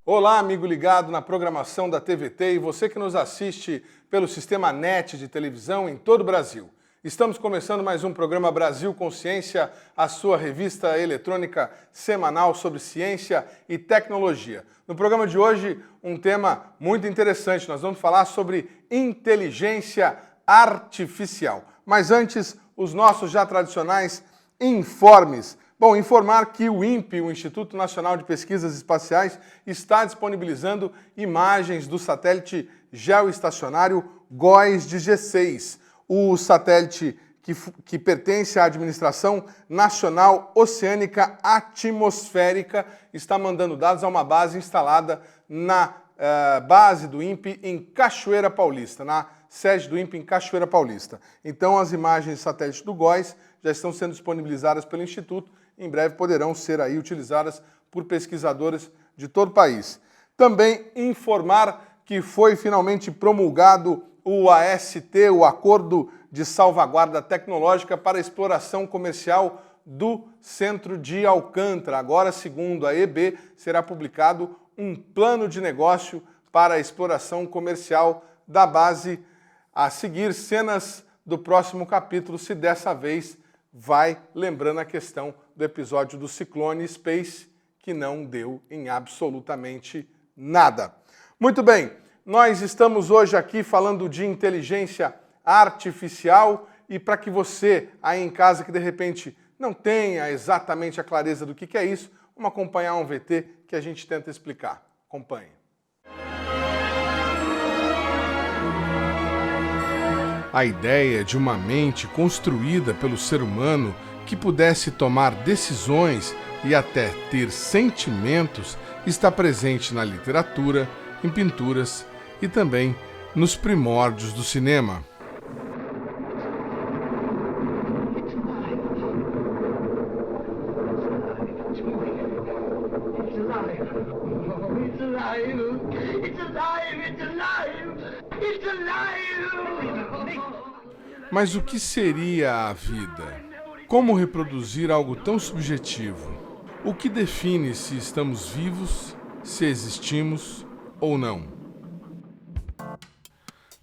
Olá, amigo ligado na programação da TVT e você que nos assiste pelo sistema NET de televisão em todo o Brasil. Estamos começando mais um programa Brasil Consciência, a sua revista eletrônica semanal sobre ciência e tecnologia. No programa de hoje, um tema muito interessante. Nós vamos falar sobre inteligência artificial. Mas antes, os nossos já tradicionais informes. Bom, informar que o INPE, o Instituto Nacional de Pesquisas Espaciais, está disponibilizando imagens do satélite geoestacionário GOES-16, o satélite que pertence à Administração Nacional Oceânica Atmosférica, está mandando dados a uma base instalada na base do INPE em Cachoeira Paulista, na sede do INPE em Cachoeira Paulista. Então, as imagens de satélite do GOES já estão sendo disponibilizadas pelo Instituto, em breve poderão ser aí utilizadas por pesquisadores de todo o país. Também informar que foi finalmente promulgado o AST, o Acordo de Salvaguarda Tecnológica para a Exploração Comercial do Centro de Alcântara. Agora, segundo a EB, será publicado um plano de negócio para a exploração comercial da base. A seguir, cenas do próximo capítulo, se dessa vez vai lembrando a questão do episódio do Ciclone Space, que não deu em absolutamente nada. Muito bem, nós estamos hoje aqui falando de inteligência artificial e para que você aí em casa que de repente não tenha exatamente a clareza do que é isso, vamos acompanhar um VT que a gente tenta explicar. Acompanhe. A ideia de uma mente construída pelo ser humano que pudesse tomar decisões e até ter sentimentos está presente na literatura, em pinturas e também nos primórdios do cinema. Mas o que seria a vida? Como reproduzir algo tão subjetivo? O que define se estamos vivos, se existimos ou não?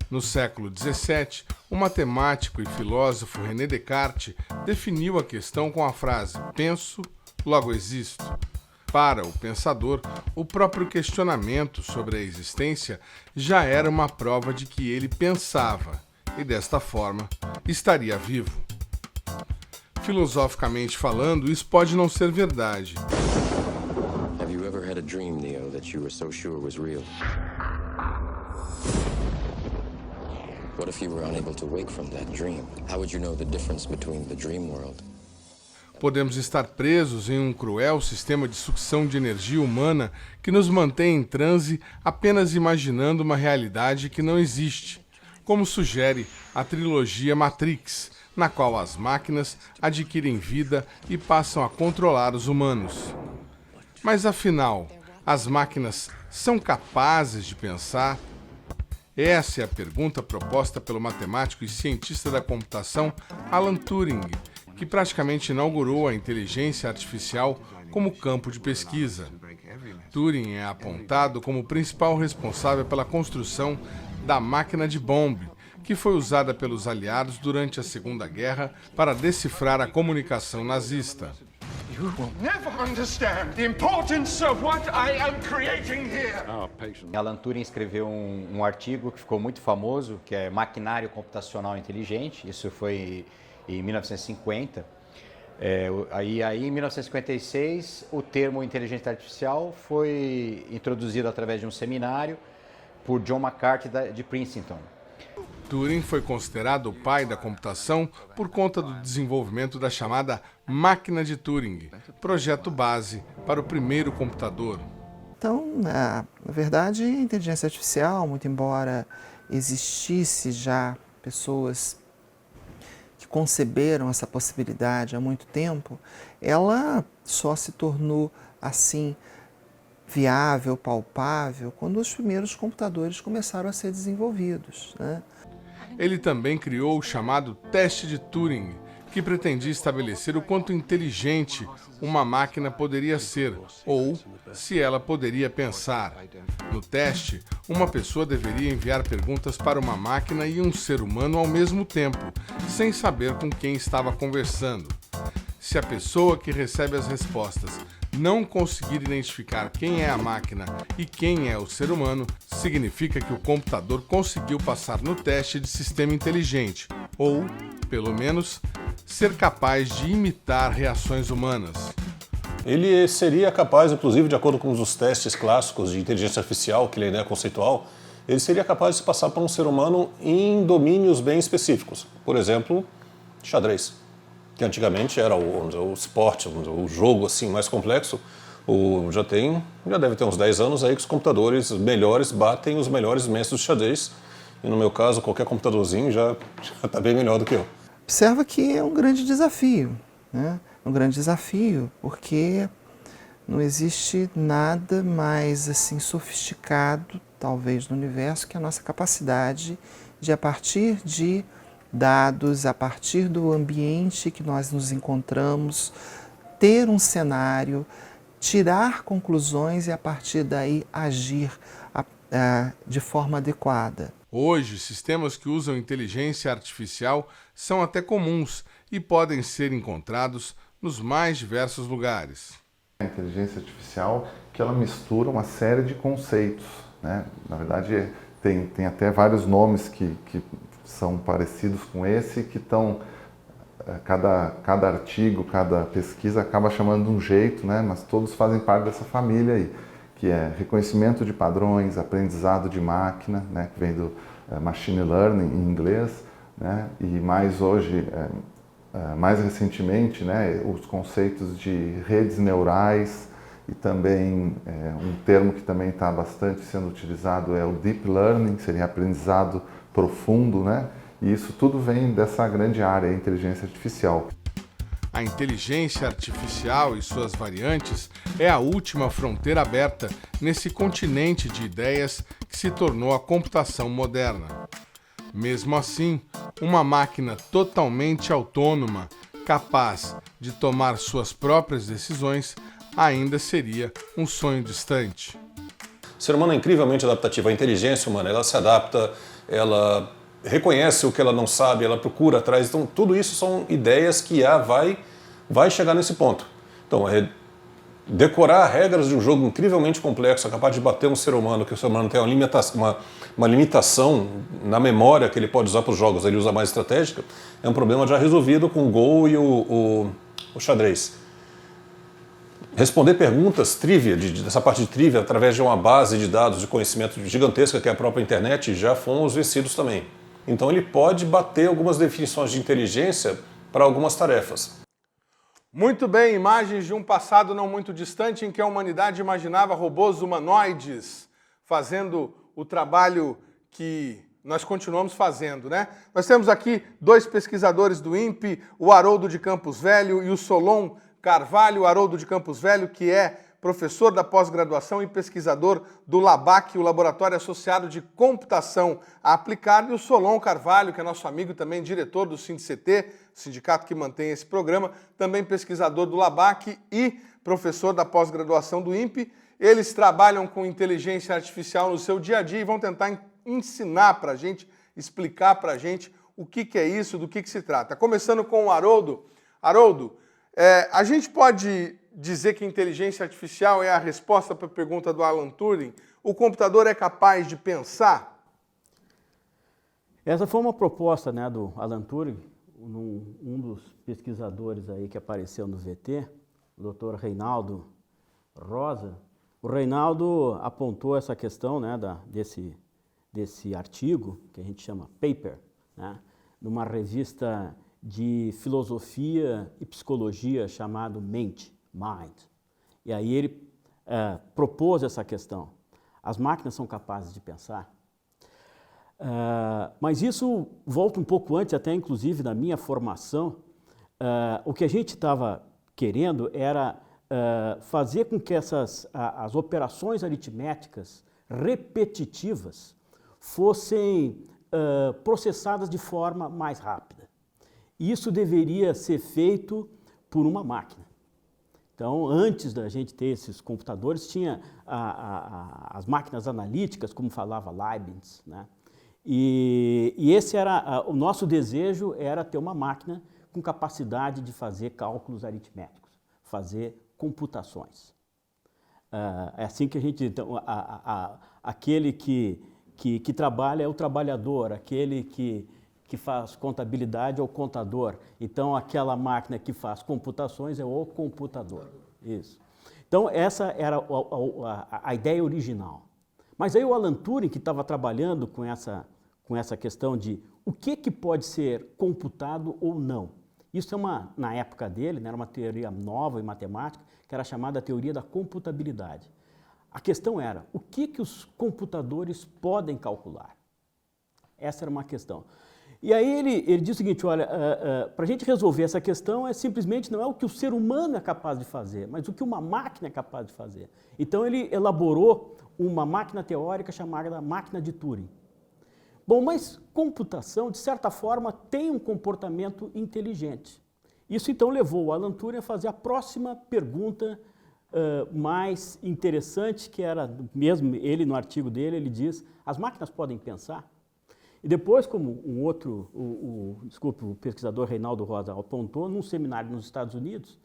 No século XVII, o matemático e filósofo René Descartes definiu a questão com a frase "penso, logo existo". Para o pensador, o próprio questionamento sobre a existência já era uma prova de que ele pensava e, desta forma, estaria vivo. Filosoficamente falando, isso pode não ser verdade. Have you ever had a dream, Neo, that you were so sure was real? What if you were unable to wake from that dream? How would you know the difference between the dream world? Podemos estar presos em um cruel sistema de sucção de energia humana que nos mantém em transe apenas imaginando uma realidade que não existe, como sugere a trilogia Matrix, na qual as máquinas adquirem vida e passam a controlar os humanos. Mas afinal, as máquinas são capazes de pensar? Essa é a pergunta proposta pelo matemático e cientista da computação Alan Turing, que praticamente inaugurou a inteligência artificial como campo de pesquisa. Turing é apontado como o principal responsável pela construção da máquina de Bombe, que foi usada pelos aliados durante a Segunda Guerra para decifrar a comunicação nazista. You will never understand the importance of what I am creating here. Alan Turing escreveu um artigo que ficou muito famoso, que é Maquinário Computacional Inteligente. Isso foi em 1950. Aí em 1956, o termo inteligência artificial foi introduzido através de um seminário por John McCarthy de Princeton. Turing foi considerado o pai da computação por conta do desenvolvimento da chamada máquina de Turing, projeto base para o primeiro computador. Então, na verdade, a inteligência artificial, muito embora existisse já pessoas que conceberam essa possibilidade há muito tempo, ela só se tornou assim viável, palpável, quando os primeiros computadores começaram a ser desenvolvidos, né? Ele também criou o chamado teste de Turing, que pretendia estabelecer o quanto inteligente uma máquina poderia ser, ou se ela poderia pensar. No teste, uma pessoa deveria enviar perguntas para uma máquina e um ser humano ao mesmo tempo, sem saber com quem estava conversando. Se a pessoa que recebe as respostas não conseguir identificar quem é a máquina e quem é o ser humano, significa que o computador conseguiu passar no teste de sistema inteligente, ou, pelo menos, ser capaz de imitar reações humanas. Ele seria capaz, inclusive, de acordo com os testes clássicos de inteligência artificial, que ele é conceitual, ele seria capaz de se passar por um ser humano em domínios bem específicos. Por exemplo, xadrez, que antigamente era o esporte, o jogo assim mais complexo. Já deve ter uns 10 anos aí que os computadores melhores batem os melhores mestres de xadrez. E no meu caso, qualquer computadorzinho já está bem melhor do que eu. Observa que é um grande desafio, né? Um grande desafio, porque não existe nada mais assim sofisticado, talvez, no universo, que a nossa capacidade de, a partir de dados, a partir do ambiente que nós nos encontramos, ter um cenário, tirar conclusões e, a partir daí, agir de forma adequada. Hoje, sistemas que usam inteligência artificial são até comuns e podem ser encontrados nos mais diversos lugares. A inteligência artificial que ela mistura uma série de conceitos, né? Na verdade, tem até vários nomes que são parecidos com esse, que estão... Cada artigo, cada pesquisa acaba chamando de um jeito, né? Mas todos fazem parte dessa família aí, que é reconhecimento de padrões, aprendizado de máquina, né? Que vem do machine learning em inglês, né? E mais hoje, mais recentemente, né? Os conceitos de redes neurais e também um termo que também está bastante sendo utilizado é o deep learning, que seria aprendizado profundo, né? E isso tudo vem dessa grande área, a inteligência artificial. A inteligência artificial e suas variantes é a última fronteira aberta nesse continente de ideias que se tornou a computação moderna. Mesmo assim, uma máquina totalmente autônoma, capaz de tomar suas próprias decisões, ainda seria um sonho distante. O ser humano é incrivelmente adaptativo. A inteligência humana, ela se adapta, ela reconhece o que ela não sabe, ela procura atrás. Então, tudo isso são ideias que vai chegar nesse ponto. Então, decorar regras de um jogo incrivelmente complexo, capaz de bater um ser humano, que o ser humano tem uma limitação na memória que ele pode usar para os jogos, ele usa mais estratégica, é um problema já resolvido com o Go e o xadrez. Responder perguntas, trivia, dessa parte de trivia, através de uma base de dados de conhecimento gigantesca que é a própria internet, já fomos vencidos também. Então ele pode bater algumas definições de inteligência para algumas tarefas. Muito bem, imagens de um passado não muito distante em que a humanidade imaginava robôs humanoides fazendo o trabalho que nós continuamos fazendo, né? Nós temos aqui dois pesquisadores do INPE, o Haroldo de Campos Velho e o Solon Carvalho. O Haroldo de Campos Velho, que é professor da pós-graduação e pesquisador do LABAC, o Laboratório Associado de Computação Aplicada, e o Solon Carvalho, que é nosso amigo também, diretor do SINDCT, sindicato que mantém esse programa, também pesquisador do LABAC e professor da pós-graduação do INPE. Eles trabalham com inteligência artificial no seu dia a dia e vão tentar ensinar para a gente, explicar para a gente o que é isso, do que se trata. Começando com o Haroldo. Haroldo, a gente pode dizer que inteligência artificial é a resposta para a pergunta do Alan Turing? O computador é capaz de pensar? Essa foi uma proposta, né, do Alan Turing, um dos pesquisadores aí que apareceu no VT, o Dr. Reinaldo Rosa. O Reinaldo apontou essa questão, né, desse artigo, que a gente chama paper, né, numa revista de filosofia e psicologia chamado Mind. E aí ele propôs essa questão. As máquinas são capazes de pensar? Mas isso volta um pouco antes, até inclusive na minha formação. O que a gente estava querendo era fazer com que as operações aritméticas repetitivas fossem processadas de forma mais rápida. Isso deveria ser feito por uma máquina. Então, antes da gente ter esses computadores, tinha as máquinas analíticas, como falava Leibniz, né? E esse era o nosso desejo, era ter uma máquina com capacidade de fazer cálculos aritméticos, fazer computações. É assim que a gente, então, aquele que trabalha é o trabalhador, aquele que faz contabilidade é o contador. Então, aquela máquina que faz computações é o computador. Isso. Então, essa era a ideia original. Mas aí o Alan Turing, que estava trabalhando com essa questão de o que pode ser computado ou não. Isso na época dele, né, era uma teoria nova em matemática, que era chamada teoria da computabilidade. A questão era, o que os computadores podem calcular? Essa era uma questão. E aí ele diz o seguinte, olha, para a gente resolver essa questão simplesmente não é o que o ser humano é capaz de fazer, mas o que uma máquina é capaz de fazer. Então ele elaborou uma máquina teórica chamada máquina de Turing. Bom, mas computação, de certa forma, tem um comportamento inteligente. Isso então levou o Alan Turing a fazer a próxima pergunta mais interessante, que era, mesmo ele no artigo dele, ele diz, as máquinas podem pensar? E depois, como o pesquisador Reinaldo Rosa apontou, num seminário nos Estados Unidos,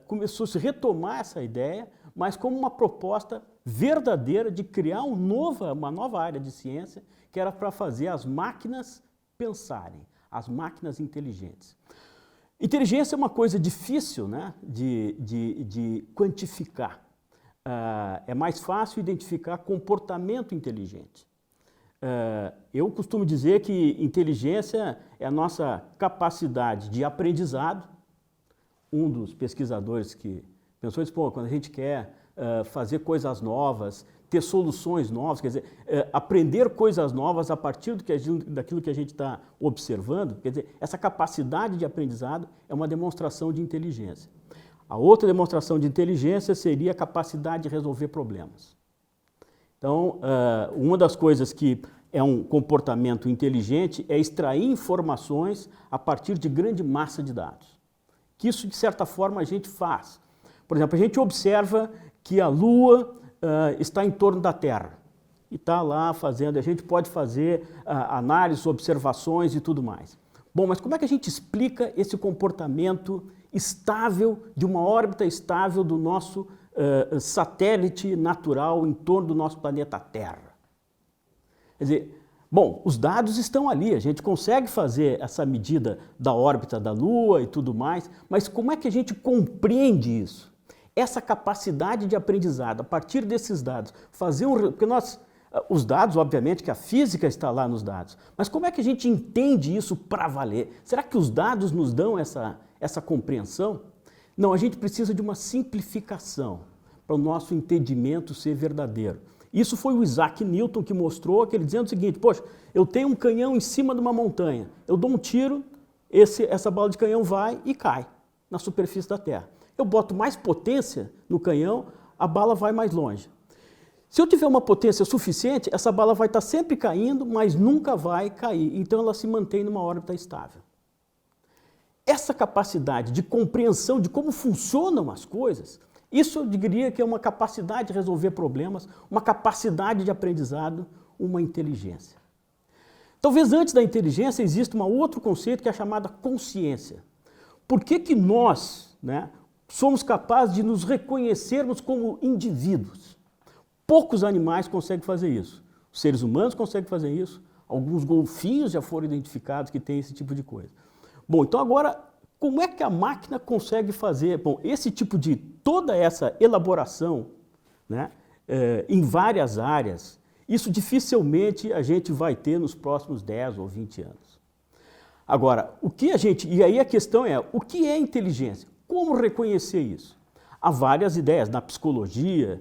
começou a se retomar essa ideia, mas como uma proposta verdadeira de criar uma nova área de ciência, que era para fazer as máquinas pensarem, as máquinas inteligentes. Inteligência é uma coisa difícil, né, de quantificar. É mais fácil identificar comportamento inteligente. Eu costumo dizer que inteligência é a nossa capacidade de aprendizado. Um dos pesquisadores que pensou isso, quando a gente quer fazer coisas novas, ter soluções novas, quer dizer, aprender coisas novas a partir daquilo que a gente está observando, quer dizer, essa capacidade de aprendizado é uma demonstração de inteligência. A outra demonstração de inteligência seria a capacidade de resolver problemas. Então, uma das coisas que é um comportamento inteligente é extrair informações a partir de grande massa de dados. Que isso, de certa forma, a gente faz. Por exemplo, a gente observa que a Lua está em torno da Terra e está lá fazendo, a gente pode fazer análises, observações e tudo mais. Bom, mas como é que a gente explica esse comportamento estável, de uma órbita estável do nosso satélite natural em torno do nosso planeta Terra? Quer dizer, bom, os dados estão ali, a gente consegue fazer essa medida da órbita da Lua e tudo mais, mas como é que a gente compreende isso? Essa capacidade de aprendizado, a partir desses dados, porque os dados, obviamente, que a física está lá nos dados, mas como é que a gente entende isso para valer? Será que os dados nos dão essa compreensão? Não, a gente precisa de uma simplificação para o nosso entendimento ser verdadeiro. Isso foi o Isaac Newton que mostrou, que ele dizendo o seguinte, poxa, eu tenho um canhão em cima de uma montanha, eu dou um tiro, essa bala de canhão vai e cai na superfície da Terra. Eu boto mais potência no canhão, a bala vai mais longe. Se eu tiver uma potência suficiente, essa bala vai estar sempre caindo, mas nunca vai cair. Então ela se mantém numa órbita estável. Essa capacidade de compreensão de como funcionam as coisas, isso eu diria que é uma capacidade de resolver problemas, uma capacidade de aprendizado, uma inteligência. Talvez antes da inteligência exista um outro conceito que é chamada consciência. Por que nós, né, somos capazes de nos reconhecermos como indivíduos? Poucos animais conseguem fazer isso. Os seres humanos conseguem fazer isso. Alguns golfinhos já foram identificados que têm esse tipo de coisa. Bom, então agora, como é que a máquina consegue fazer? Bom, esse tipo de, toda essa elaboração, né, em várias áreas, isso dificilmente a gente vai ter nos próximos 10 ou 20 anos. Agora, e aí a questão é, o que é inteligência? Como reconhecer isso? Há várias ideias na psicologia,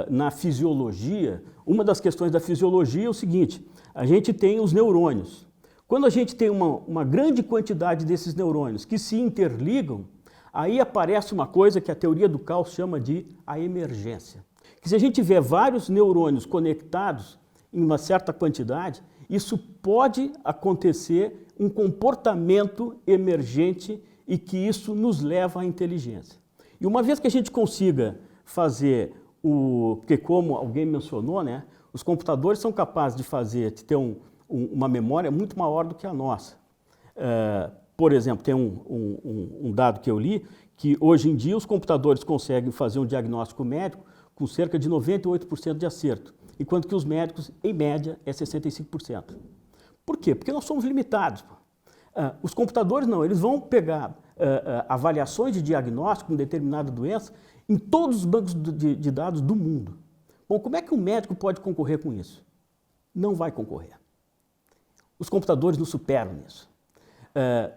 na fisiologia. Uma das questões da fisiologia é o seguinte: a gente tem os neurônios. Quando a gente tem uma grande quantidade desses neurônios que se interligam, aí aparece uma coisa que a teoria do caos chama de a emergência. Que se a gente tiver vários neurônios conectados em uma certa quantidade, isso pode acontecer um comportamento emergente e que isso nos leva à inteligência. E uma vez que a gente consiga fazer porque como alguém mencionou, né, os computadores são capazes de ter uma memória muito maior do que a nossa. Por exemplo, tem um dado que eu li, que hoje em dia os computadores conseguem fazer um diagnóstico médico com cerca de 98% de acerto, enquanto que os médicos, em média, é 65%. Por quê? Porque nós somos limitados. Os computadores não, eles vão pegar avaliações de diagnóstico com determinada doença em todos os bancos de dados do mundo. Bom, como é que um médico pode concorrer com isso? Não vai concorrer. Os computadores nos superam nisso.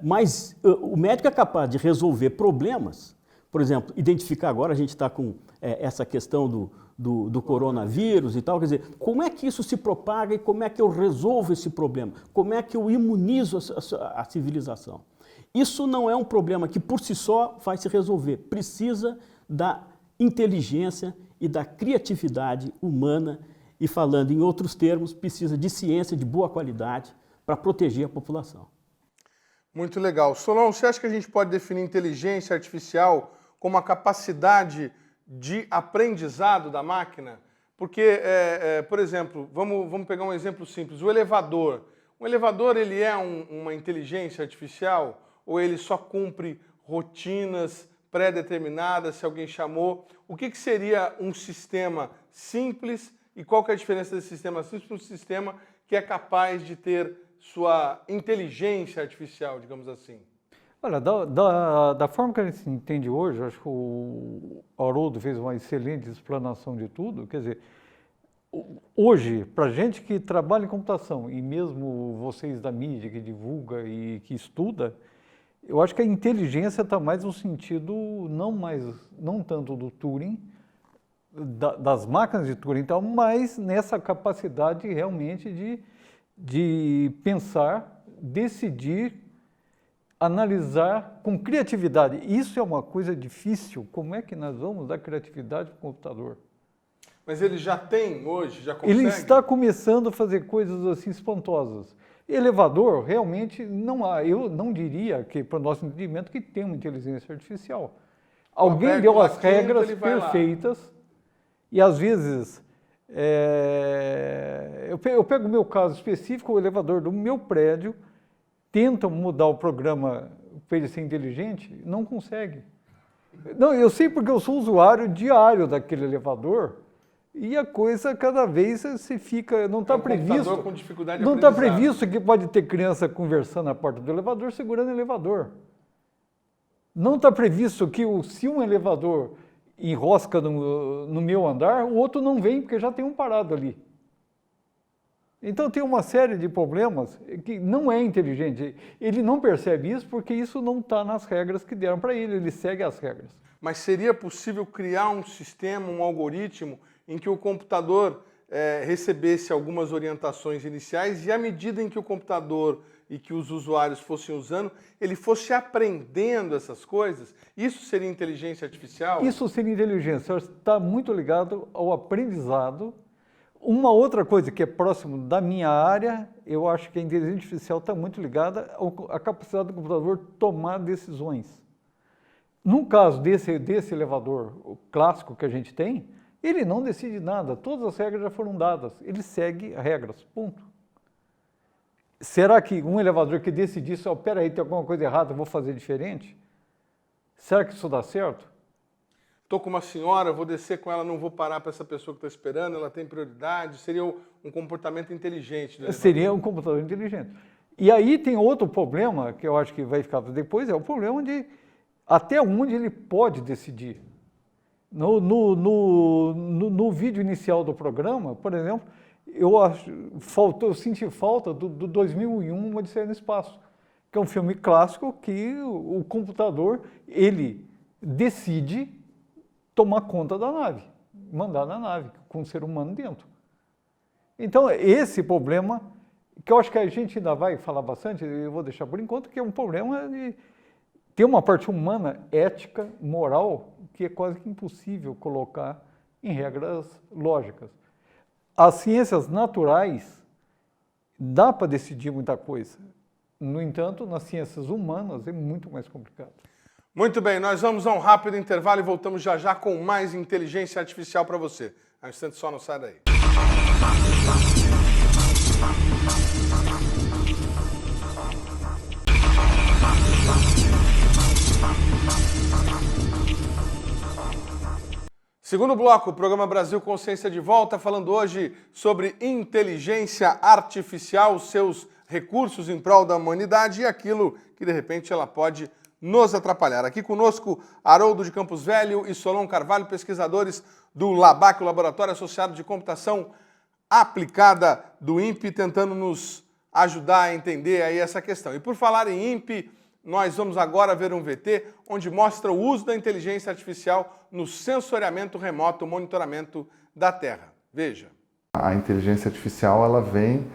Mas o médico é capaz de resolver problemas, por exemplo, identificar agora, a gente está com essa questão do coronavírus e tal, quer dizer, como é que isso se propaga e como é que eu resolvo esse problema? Como é que eu imunizo a civilização? Isso não é um problema que por si só vai se resolver, precisa da inteligência e da criatividade humana e, falando em outros termos, precisa de ciência de boa qualidade para proteger a população. Muito legal. Solon, você acha que a gente pode definir inteligência artificial como a capacidade de aprendizado da máquina? Porque, por exemplo, vamos pegar um exemplo simples, o elevador. O elevador, ele é uma inteligência artificial ou ele só cumpre rotinas pré-determinadas, se alguém chamou? O que seria um sistema simples e qual que é a diferença desse sistema simples para um sistema que é capaz de ter sua inteligência artificial, digamos assim? Olha, da forma que a gente entende hoje, eu acho que o Haroldo fez uma excelente explanação de tudo. Quer dizer, hoje, para gente que trabalha em computação, e mesmo vocês da mídia que divulga e que estuda, eu acho que a inteligência está mais no sentido, não tanto do Turing, das máquinas de Turing, então, mas nessa capacidade realmente de pensar, decidir, analisar com criatividade. Isso é uma coisa difícil. Como é que nós vamos dar criatividade para o computador? Mas ele já tem hoje, já consegue? Ele está começando a fazer coisas assim espantosas. Elevador, realmente, não há. Eu não diria que, para o nosso entendimento, que tem uma inteligência artificial. Alguém deu as regras perfeitas e, às vezes, eu pego o meu caso específico, o elevador do meu prédio, tentam mudar o programa para ele ser inteligente, não consegue. Não, eu sei porque eu sou usuário diário daquele elevador e a coisa cada vez se fica, não está previsto. Com dificuldade de não está previsto que pode ter criança conversando na porta do elevador, segurando o elevador. Não está previsto que se um elevador enrosca no meu andar, o outro não vem porque já tem um parado ali. Então tem uma série de problemas que não é inteligente. Ele não percebe isso porque isso não está nas regras que deram para ele, ele segue as regras. Mas seria possível criar um sistema, um algoritmo, em que o computador recebesse algumas orientações iniciais e à medida em que o computador e que os usuários fossem usando, ele fosse aprendendo essas coisas? Isso seria inteligência artificial? Isso seria inteligência. Está muito ligado ao aprendizado. Uma outra coisa que é próximo da minha área, eu acho que a inteligência artificial está muito ligada à capacidade do computador tomar decisões. No caso desse elevador clássico que a gente tem, ele não decide nada, todas as regras já foram dadas, ele segue regras, ponto. Será que um elevador que decidisse, peraí, tem alguma coisa errada, eu vou fazer diferente? Será que isso dá certo? Estou com uma senhora, vou descer com ela, não vou parar para essa pessoa que está esperando, ela tem prioridade. Seria um comportamento inteligente. Né? Seria um computador inteligente. E aí tem outro problema, que eu acho que vai ficar depois, é o problema de até onde ele pode decidir. No vídeo inicial do programa, por exemplo, eu senti falta do 2001, Odisseia no Espaço, que é um filme clássico que o computador, ele decide tomar conta da nave, mandar na nave, com o ser humano dentro. Então, esse problema, que eu acho que a gente ainda vai falar bastante, eu vou deixar por enquanto, que é um problema de ter uma parte humana, ética, moral, que é quase que impossível colocar em regras lógicas. As ciências naturais, dá para decidir muita coisa. No entanto, nas ciências humanas é muito mais complicado. Muito bem, nós vamos a um rápido intervalo e voltamos já já com mais inteligência artificial para você. Um instante só, não sai daí. Segundo bloco, o programa Brasil Consciência de volta, falando hoje sobre inteligência artificial, seus recursos em prol da humanidade e aquilo que de repente ela pode nos atrapalhar. Aqui conosco, Haroldo de Campos Velho e Solon Carvalho, pesquisadores do LABAC, o Laboratório Associado de Computação Aplicada do INPE, tentando nos ajudar a entender aí essa questão. E por falar em INPE, nós vamos agora ver um VT onde mostra o uso da inteligência artificial no sensoriamento remoto, monitoramento da Terra. Veja. A inteligência artificial ela vem,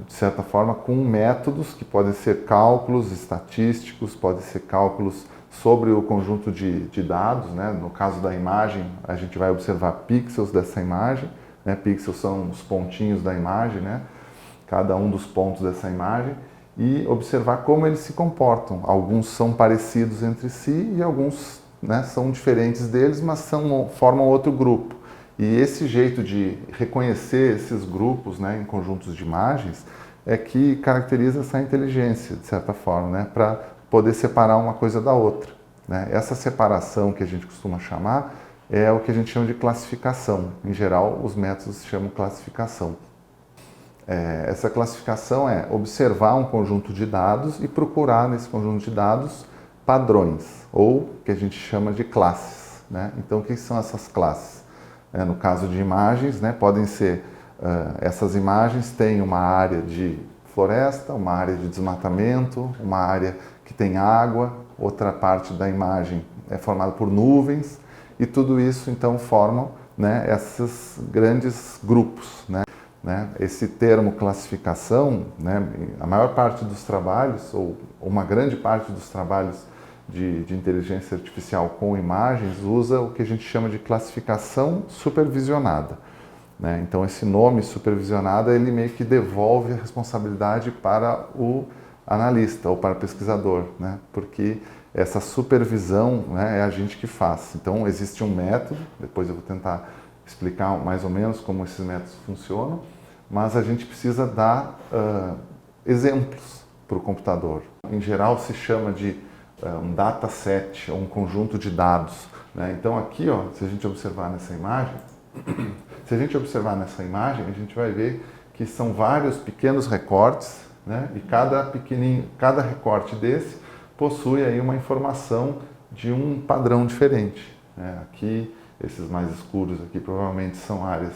de certa forma, com métodos que podem ser cálculos estatísticos, podem ser cálculos sobre o conjunto de dados, né? No caso da imagem, a gente vai observar pixels dessa imagem, né? Pixels são os pontinhos da imagem, né? Cada um dos pontos dessa imagem, e observar como eles se comportam. Alguns são parecidos entre si e alguns, né, são diferentes deles, mas formam outro grupo. E esse jeito de reconhecer esses grupos, né, em conjuntos de imagens é que caracteriza essa inteligência, de certa forma, né, para poder separar uma coisa da outra, né? Essa separação que a gente costuma chamar é o que a gente chama de classificação. Em geral, os métodos se chamam classificação. Essa classificação é observar um conjunto de dados e procurar nesse conjunto de dados padrões, ou que a gente chama de classes, né? Então, o que são essas classes? No caso de imagens, né, podem ser, essas imagens têm uma área de floresta, uma área de desmatamento, uma área que tem água, outra parte da imagem é formada por nuvens, e tudo isso, então, formam, né, esses grandes grupos, né? Esse termo classificação, né, a maior parte dos trabalhos, ou uma grande parte dos trabalhos de inteligência artificial com imagens, usa o que a gente chama de classificação supervisionada, né? Então, esse nome supervisionada, ele meio que devolve a responsabilidade para o analista ou para o pesquisador, né? Porque essa supervisão, né, é a gente que faz. Então, existe um método, depois eu vou tentar explicar mais ou menos como esses métodos funcionam, mas a gente precisa dar exemplos para o computador. Em geral, se chama de um dataset, ou um conjunto de dados, né? Então aqui, ó, se a gente observar nessa imagem, a gente vai ver que são vários pequenos recortes, né? E cada recorte desse possui aí uma informação de um padrão diferente, né? Aqui, esses mais escuros aqui provavelmente são áreas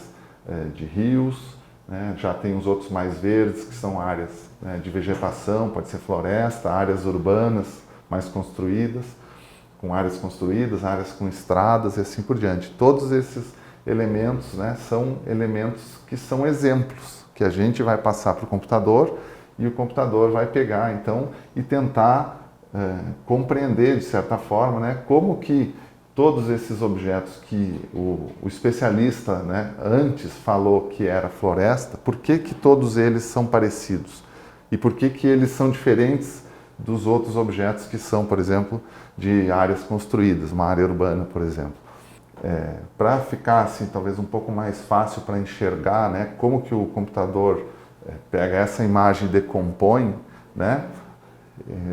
de rios, né? Já tem os outros mais verdes, que são áreas, né, de vegetação, pode ser floresta, áreas urbanas mais construídas, com áreas construídas, áreas com estradas e assim por diante. Todos esses elementos, né, são elementos que são exemplos, que a gente vai passar para o computador e o computador vai pegar, então, e tentar compreender, de certa forma, né, como que todos esses objetos que o especialista, né, antes falou que era floresta, por que todos eles são parecidos? E por que eles são diferentes dos outros objetos que são, por exemplo, de áreas construídas, uma área urbana, por exemplo? Para ficar assim, talvez um pouco mais fácil para enxergar, né, como que o computador pega essa imagem e decompõe, né,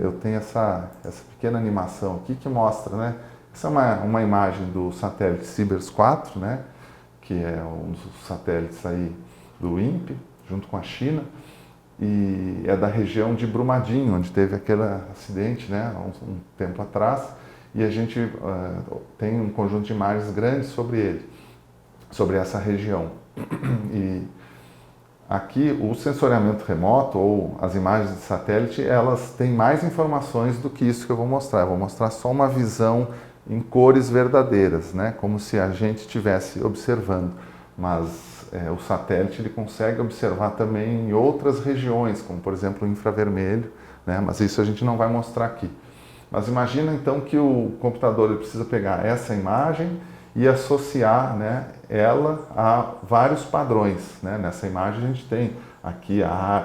eu tenho essa pequena animação aqui que mostra, né? Essa é uma imagem do satélite Sibers 4, né, que é um dos satélites aí do INPE, junto com a China, e é da região de Brumadinho, onde teve aquele acidente, né, um tempo atrás, e a gente tem um conjunto de imagens grandes sobre ele, sobre essa região. E aqui o sensoriamento remoto, ou as imagens de satélite, elas têm mais informações do que isso que eu vou mostrar. Eu vou mostrar só uma visão em cores verdadeiras, né? Como se a gente estivesse observando. Mas o satélite ele consegue observar também em outras regiões, como por exemplo o infravermelho, né? Mas isso a gente não vai mostrar aqui. Mas imagina então que o computador ele precisa pegar essa imagem e associar, né, ela a vários padrões, né? Nessa imagem a gente tem aqui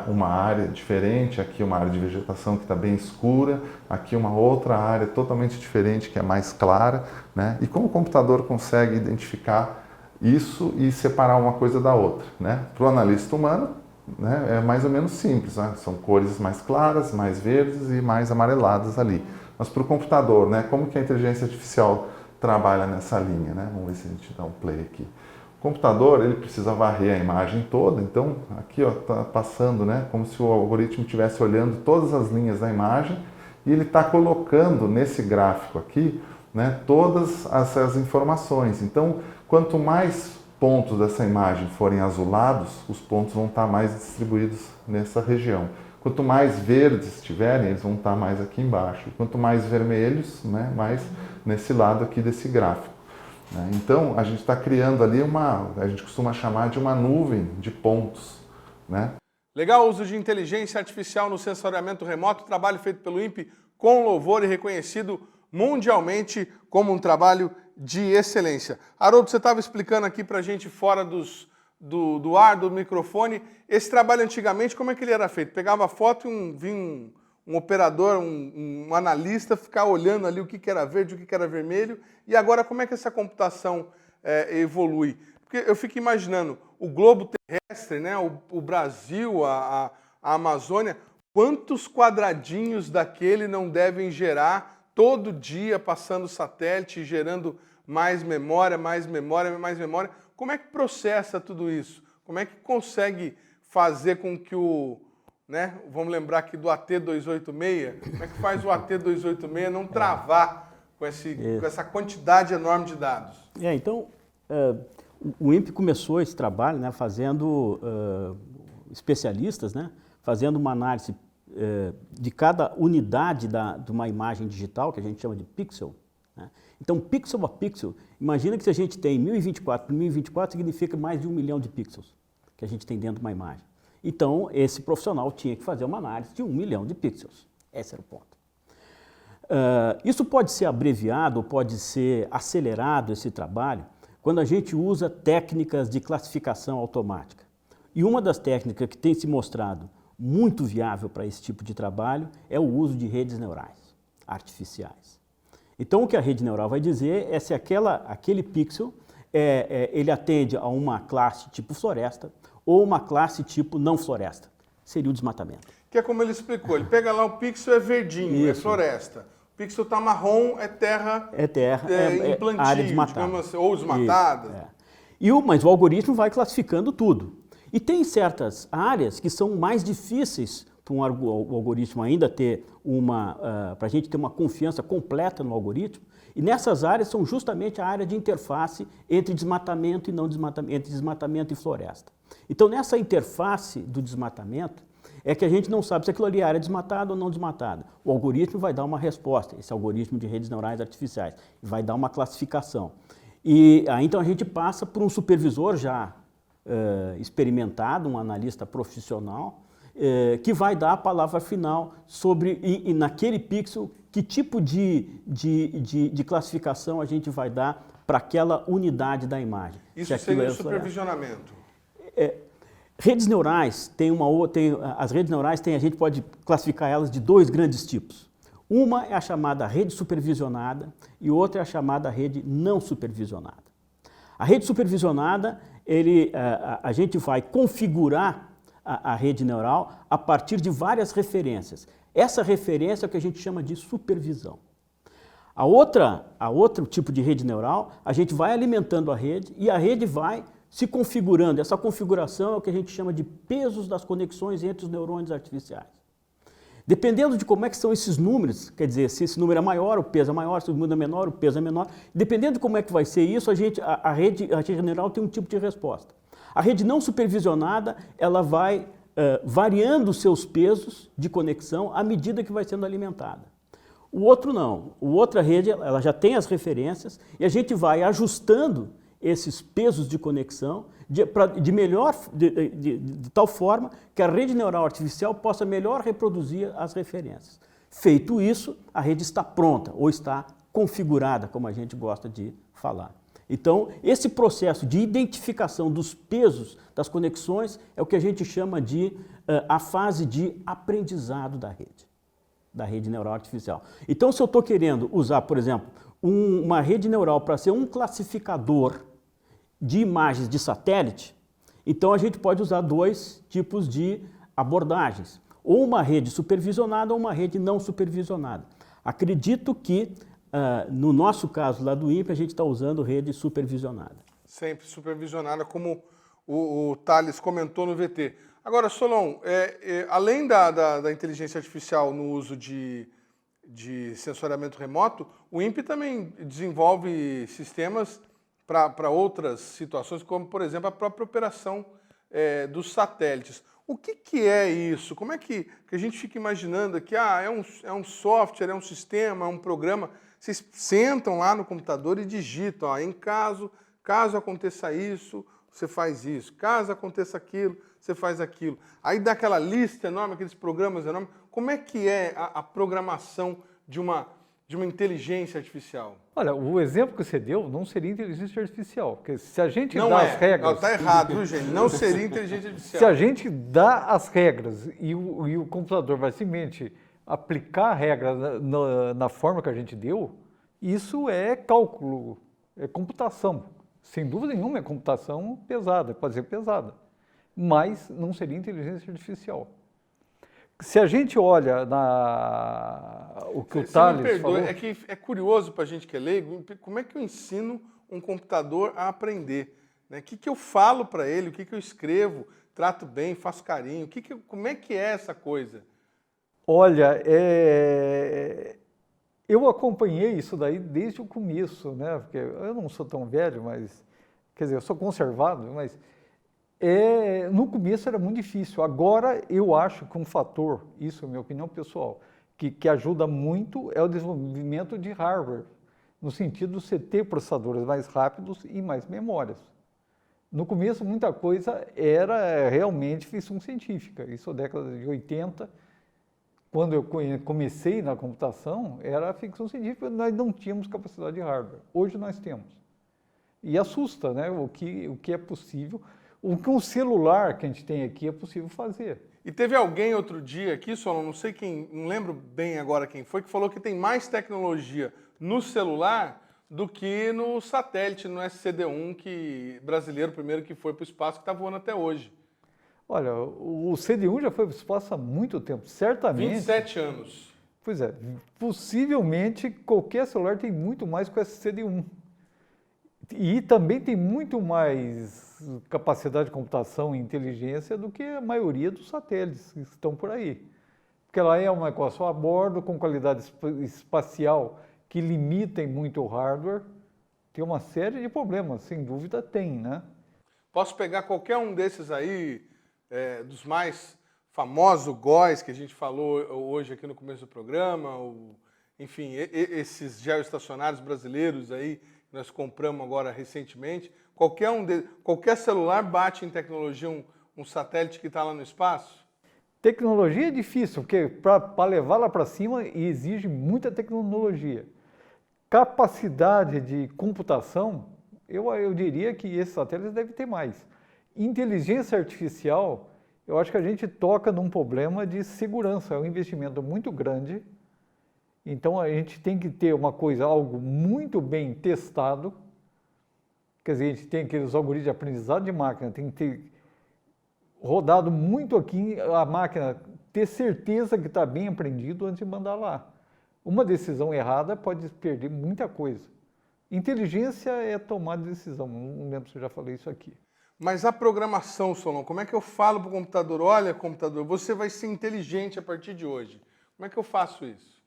uma área diferente, aqui uma área de vegetação que está bem escura, aqui uma outra área totalmente diferente que é mais clara, né? E como o computador consegue identificar isso e separar uma coisa da outra, né? Para o analista humano, né, é mais ou menos simples, né? São cores mais claras, mais verdes e mais amareladas ali. Mas para o computador, né, como que a inteligência artificial trabalha nessa linha, né? Vamos ver se a gente dá um play aqui. O computador ele precisa varrer a imagem toda, então aqui está passando, né, como se o algoritmo estivesse olhando todas as linhas da imagem e ele está colocando nesse gráfico aqui, né, todas essas informações. Então, quanto mais pontos dessa imagem forem azulados, os pontos vão estar mais distribuídos nessa região. Quanto mais verdes tiverem, eles vão estar mais aqui embaixo. Quanto mais vermelhos, né, mais nesse lado aqui desse gráfico. Então, a gente está criando ali a gente costuma chamar de uma nuvem de pontos, né? Legal o uso de inteligência artificial no sensoriamento remoto, trabalho feito pelo INPE com louvor e reconhecido mundialmente como um trabalho de excelência. Haroldo, você estava explicando aqui para a gente fora do ar, do microfone, esse trabalho antigamente, como é que ele era feito? Pegava a foto e vinha um operador, um analista ficar olhando ali o que era verde, o que era vermelho, e agora como é que essa computação evolui? Porque eu fico imaginando, o globo terrestre, né, o Brasil, a Amazônia, quantos quadradinhos daquele não devem gerar todo dia, passando satélite, gerando mais memória, mais memória, mais memória. Como é que processa tudo isso? Como é que consegue fazer com que né, vamos lembrar aqui do AT286, como é que faz o AT286 não travar com essa quantidade enorme de dados? Então, o INPE começou esse trabalho, né, fazendo especialistas, né, fazendo uma análise de cada unidade de uma imagem digital, que a gente chama de pixel, né? Então, pixel a pixel, imagina que se a gente tem 1024 por 1024, significa mais de 1 milhão de pixels que a gente tem dentro de uma imagem. Então, esse profissional tinha que fazer uma análise de 1 milhão de pixels. Esse era o ponto. Isso pode ser abreviado, pode ser acelerado, esse trabalho, quando a gente usa técnicas de classificação automática. E uma das técnicas que tem se mostrado muito viável para esse tipo de trabalho é o uso de redes neurais artificiais. Então, o que a rede neural vai dizer é se aquele pixel ele atende a uma classe tipo floresta ou uma classe tipo não floresta. Seria o desmatamento. Que é como ele explicou, ele pega lá, o pixel é verdinho, é floresta. O pixel está marrom, é terra, em plantio, área desmatada. Digamos assim, ou desmatada. Mas o algoritmo vai classificando tudo. E tem certas áreas que são mais difíceis para o algoritmo ainda ter para a gente ter uma confiança completa no algoritmo. E nessas áreas são justamente a área de interface entre desmatamento e não desmatamento, entre desmatamento e floresta. Então, nessa interface do desmatamento, é que a gente não sabe se aquilo ali é área desmatada ou não desmatada. O algoritmo vai dar uma resposta, esse algoritmo de redes neurais artificiais, vai dar uma classificação. E aí, então, a gente passa por um supervisor já experimentado, um analista profissional, que vai dar a palavra final sobre, e naquele pixel, que tipo de classificação a gente vai dar para aquela unidade da imagem. Isso seria o supervisionamento. Redes neurais, as redes neurais, a gente pode classificar elas de dois grandes tipos. Uma é a chamada rede supervisionada e outra é a chamada rede não supervisionada. A rede supervisionada, a gente vai configurar a rede neural a partir de várias referências. Essa referência é o que a gente chama de supervisão. A outro tipo de rede neural, a gente vai alimentando a rede e a rede vai se configurando. Essa configuração é o que a gente chama de pesos das conexões entre os neurônios artificiais. Dependendo de como é que são esses números, quer dizer, se esse número é maior, o peso é maior, se o número é menor, o peso é menor, dependendo de como é que vai ser isso, a rede neural tem um tipo de resposta. A rede não supervisionada, ela vai variando os seus pesos de conexão à medida que vai sendo alimentada. O outro não. O outra rede, ela já tem as referências e a gente vai ajustando esses pesos de conexão de tal forma que a rede neural artificial possa melhor reproduzir as referências. Feito isso, a rede está pronta ou está configurada, como a gente gosta de falar. Então, esse processo de identificação dos pesos das conexões é o que a gente chama de a fase de aprendizado da rede neural artificial. Então, se eu estou querendo usar, por exemplo, uma rede neural para ser um classificador de imagens de satélite, então a gente pode usar dois tipos de abordagens, ou uma rede supervisionada ou uma rede não supervisionada. Acredito que, no nosso caso lá do INPE, a gente está usando rede supervisionada. Sempre supervisionada, como o Thales comentou no VT. Agora, Solon, além da inteligência artificial no uso de sensoriamento remoto, o INPE também desenvolve sistemas para outras situações, como, por exemplo, a própria operação dos satélites. O que é isso? Como é que a gente fica imaginando que é um software, é um sistema, é um programa? Vocês sentam lá no computador e digitam, em caso aconteça isso, você faz isso. Caso aconteça aquilo, você faz aquilo. Aí dá aquela lista enorme, aqueles programas enormes. Como é que é a programação de uma inteligência artificial? Olha, o exemplo que você deu não seria inteligência artificial, porque se a gente dá as regras... Não, está errado, viu, gente? Não seria inteligência artificial. Se a gente dá as regras e o computador vai simplesmente aplicar a regra na forma que a gente deu, isso é cálculo, é computação. Sem dúvida nenhuma é computação pesada, pode ser pesada, mas não seria inteligência artificial. Se a gente olha o que o Thales falou... É que é curioso para a gente que é leigo, como é que eu ensino um computador a aprender? Né? O que eu falo para ele, o que eu escrevo, trato bem, faço carinho, como é que é essa coisa? Olha, eu acompanhei isso daí desde o começo, né? Porque eu não sou tão velho, mas... Quer dizer, eu sou conservado, mas... no começo era muito difícil. Agora, eu acho que um fator, isso é minha opinião pessoal, que ajuda muito é o desenvolvimento de hardware, no sentido de você ter processadores mais rápidos e mais memórias. No começo, muita coisa era realmente ficção científica. Isso na década de 80, quando eu comecei na computação, era ficção científica, nós não tínhamos capacidade de hardware. Hoje nós temos. E assusta, né? O que é possível. O que um celular que a gente tem aqui é possível fazer. E teve alguém outro dia aqui, Solon, não sei quem, não lembro bem agora quem foi, que falou que tem mais tecnologia no celular do que no satélite, no SCD-1 brasileiro, primeiro que foi para o espaço, que está voando até hoje. Olha, o CD-1 já foi para o espaço há muito tempo, certamente. 27 anos. Pois é, possivelmente qualquer celular tem muito mais que o SCD-1. E também tem muito mais capacidade de computação e inteligência do que a maioria dos satélites que estão por aí. Porque ela é uma equação a bordo com qualidade espacial que limitem muito o hardware. Tem uma série de problemas, sem dúvida tem, né? Posso pegar qualquer um desses aí, dos mais famosos, o GOES, que a gente falou hoje aqui no começo do programa, enfim, esses geoestacionários brasileiros aí, que nós compramos agora recentemente. Qualquer celular bate em tecnologia um satélite que está lá no espaço? Tecnologia é difícil, porque para levar lá para cima exige muita tecnologia. Capacidade de computação, eu diria que esses satélites devem ter mais. Inteligência artificial, eu acho que a gente toca num problema de segurança, é um investimento muito grande. Então a gente tem que ter algo muito bem testado. Quer dizer, a gente tem aqueles algoritmos de aprendizado de máquina, tem que ter rodado muito aqui a máquina, ter certeza que está bem aprendido antes de mandar lá. Uma decisão errada pode perder muita coisa. Inteligência é tomar decisão, não lembro se eu já falei isso aqui. Mas a programação, Solon, como é que eu falo para o computador? Olha, computador, você vai ser inteligente a partir de hoje. Como é que eu faço isso?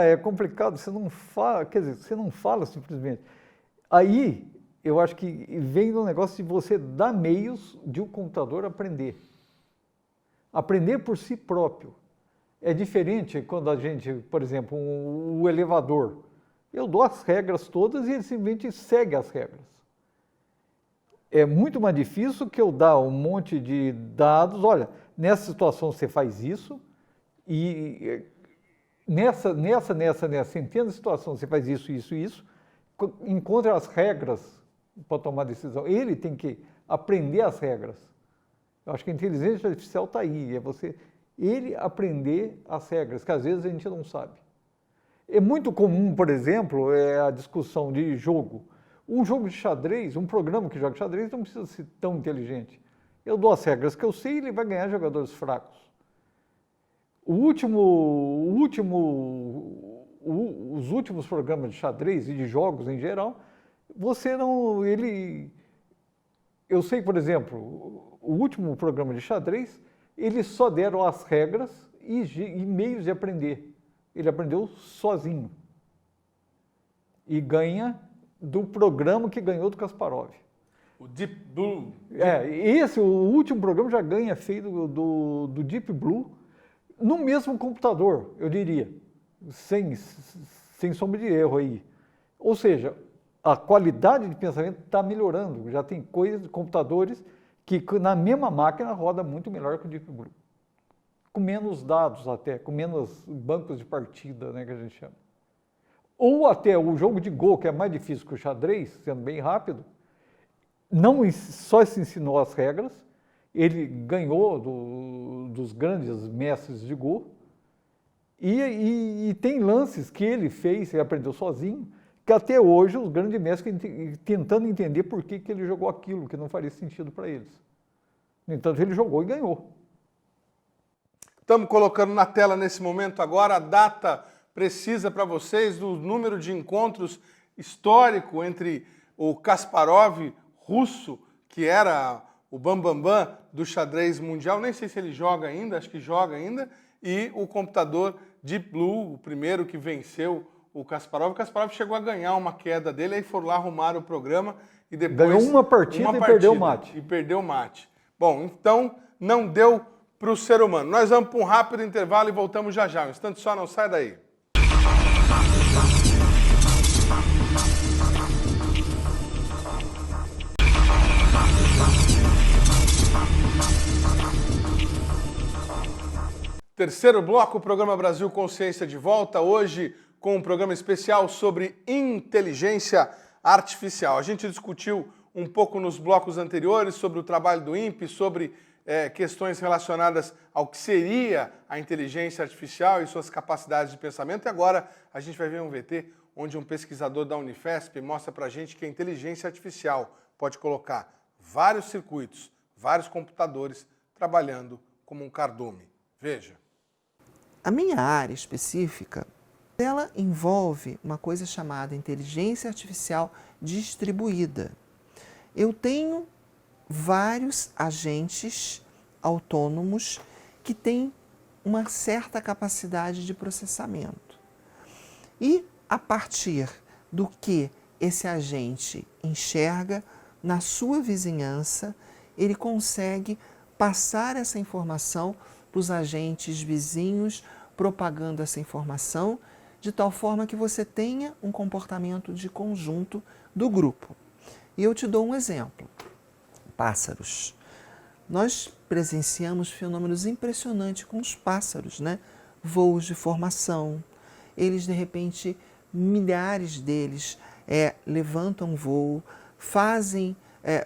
É complicado, você não fala, quer dizer, você não fala simplesmente. Aí, eu acho que vem no negócio de você dar meios de o computador aprender. Aprender por si próprio. É diferente quando a gente, por exemplo, o elevador. Eu dou as regras todas e ele simplesmente segue as regras. É muito mais difícil que eu dar um monte de dados. Olha, nessa situação você faz isso e nessa centena de situação você faz isso, isso, isso. Encontra as regras para tomar decisão. Ele tem que aprender as regras. Eu acho que a inteligência artificial está aí, ele aprender as regras, que às vezes a gente não sabe. É muito comum, por exemplo, a discussão de jogo. Um jogo de xadrez, um programa que joga xadrez não precisa ser tão inteligente. Eu dou as regras que eu sei e ele vai ganhar jogadores fracos. Os últimos programas de xadrez e de jogos em geral, eu sei, por exemplo, o último programa de xadrez, eles só deram as regras e meios de aprender. Ele aprendeu sozinho. E ganha do programa que ganhou do Kasparov. O Deep Blue. O último programa já ganha feito do Deep Blue no mesmo computador, eu diria. Sem sombra de erro aí. Ou seja, a qualidade de pensamento está melhorando. Já tem computadores que na mesma máquina roda muito melhor que o Deep Blue. Com menos dados até, com menos bancos de partida, né, que a gente chama. Ou até o jogo de Go, que é mais difícil que o xadrez, sendo bem rápido, não só se ensinou as regras, ele ganhou dos grandes mestres de Go, e tem lances que ele fez, ele aprendeu sozinho, que até hoje os grandes mestres tentando entender por que ele jogou aquilo, que não faria sentido para eles. No entanto, ele jogou e ganhou. Estamos colocando na tela nesse momento agora a data precisa para vocês do número de encontros histórico entre o Kasparov russo, que era o bambambam do xadrez mundial, nem sei se ele joga ainda, acho que joga ainda, e o computador Deep Blue, o primeiro que venceu o Kasparov. O Kasparov chegou a ganhar uma queda dele, aí foram lá arrumar o programa e depois... Ganhou uma partida e perdeu o mate. E perdeu o mate. Bom, então não deu para o ser humano. Nós vamos para um rápido intervalo e voltamos já já. Um instante só, não sai daí. Terceiro bloco, o programa Brasil Consciência de volta, hoje com um programa especial sobre inteligência artificial. A gente discutiu um pouco nos blocos anteriores sobre o trabalho do INPE, sobre questões relacionadas ao que seria a inteligência artificial e suas capacidades de pensamento. E agora a gente vai ver um VT onde um pesquisador da Unifesp mostra para a gente que a inteligência artificial pode colocar vários circuitos, vários computadores trabalhando como um cardume. Veja. A minha área específica, ela envolve uma coisa chamada inteligência artificial distribuída. Eu tenho vários agentes autônomos que têm uma certa capacidade de processamento. E a partir do que esse agente enxerga na sua vizinhança, ele consegue passar essa informação para os agentes vizinhos, propagando essa informação, de tal forma que você tenha um comportamento de conjunto do grupo. E eu te dou um exemplo. Pássaros. Nós presenciamos fenômenos impressionantes com os pássaros, né? Voos de formação. Eles, de repente, milhares deles levantam voo, fazem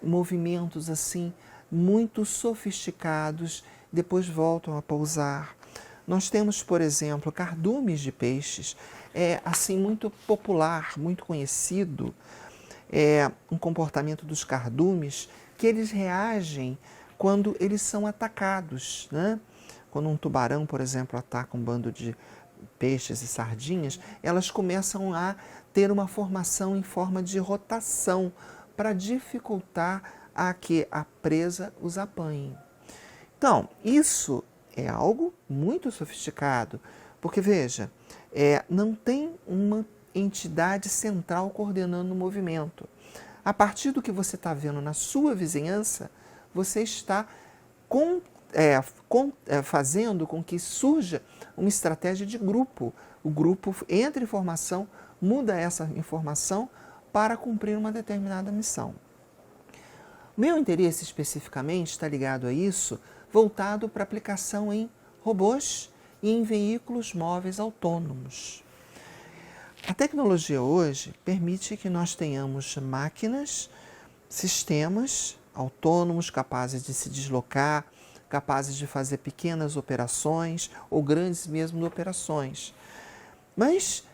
movimentos assim muito sofisticados, depois voltam a pousar. Nós temos, por exemplo, cardumes de peixes, assim muito popular, muito conhecido, um comportamento dos cardumes, que eles reagem quando eles são atacados, né? Quando um tubarão, por exemplo, ataca um bando de peixes e sardinhas, elas começam a ter uma formação em forma de rotação para dificultar a que a presa os apanhe. Então, isso é algo muito sofisticado, porque, veja, não tem uma entidade central coordenando o movimento. A partir do que você está vendo na sua vizinhança, você está fazendo com que surja uma estratégia de grupo. O grupo entra em informação, muda essa informação para cumprir uma determinada missão. Meu interesse especificamente está ligado a isso, voltado para aplicação em robôs e em veículos móveis autônomos. A tecnologia hoje permite que nós tenhamos máquinas, sistemas autônomos capazes de se deslocar, capazes de fazer pequenas operações ou grandes mesmo operações. Mas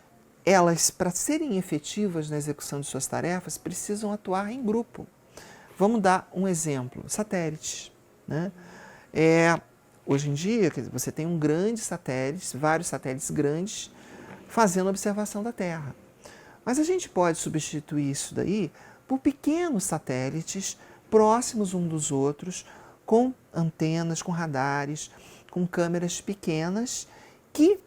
elas, para serem efetivas na execução de suas tarefas, precisam atuar em grupo. Vamos dar um exemplo, satélites, né? Hoje em dia, você tem um grande satélite, vários satélites grandes, fazendo observação da Terra. Mas a gente pode substituir isso daí por pequenos satélites próximos uns dos outros, com antenas, com radares, com câmeras pequenas, que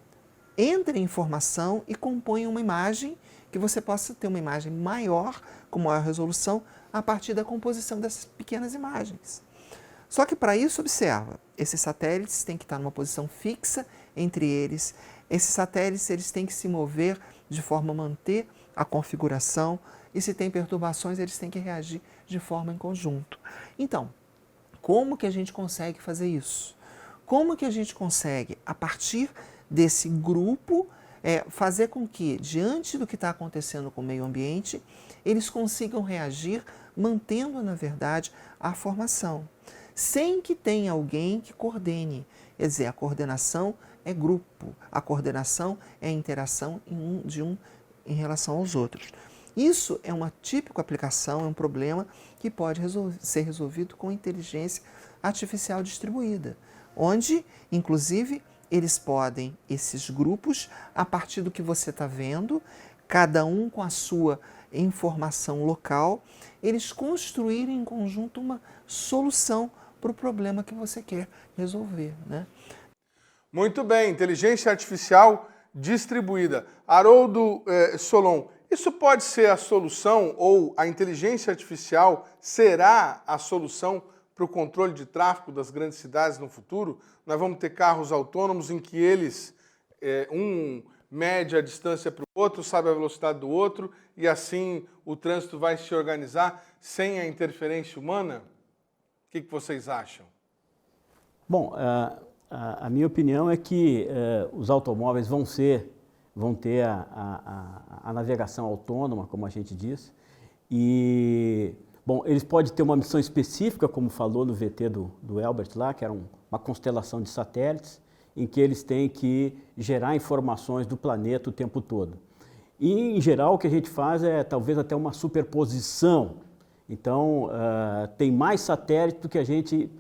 entrem em informação e compõem uma imagem que você possa ter uma imagem maior, com maior resolução, a partir da composição dessas pequenas imagens. Só que para isso, observa, esses satélites têm que estar numa posição fixa entre eles. Esses satélites eles têm que se mover de forma a manter a configuração e se tem perturbações eles têm que reagir de forma em conjunto. Então, como que a gente consegue fazer isso? Como que a gente consegue, a partir desse grupo, fazer com que, diante do que está acontecendo com o meio ambiente, eles consigam reagir mantendo, na verdade, a formação, sem que tenha alguém que coordene. Quer dizer, a coordenação é grupo, a coordenação é a interação em relação aos outros. Isso é uma típica aplicação, é um problema que pode ser resolvido com inteligência artificial distribuída, onde, inclusive, esses grupos, a partir do que você está vendo, cada um com a sua informação local, eles construírem em conjunto uma solução para o problema que você quer resolver, né? Muito bem, inteligência artificial distribuída. Haroldo Solon, isso pode ser a solução ou a inteligência artificial será a solução para o controle de tráfego das grandes cidades no futuro? Nós vamos ter carros autônomos em que eles, um mede a distância para o outro, sabe a velocidade do outro e assim o trânsito vai se organizar sem a interferência humana? O que vocês acham? Bom, a minha opinião é que os automóveis vão ter a navegação autônoma, como a gente diz, e, bom, eles podem ter uma missão específica, como falou no VT do Elbert lá, que era uma constelação de satélites, em que eles têm que gerar informações do planeta o tempo todo. E, em geral, o que a gente faz é talvez até uma superposição. Então, tem mais satélites do que a gente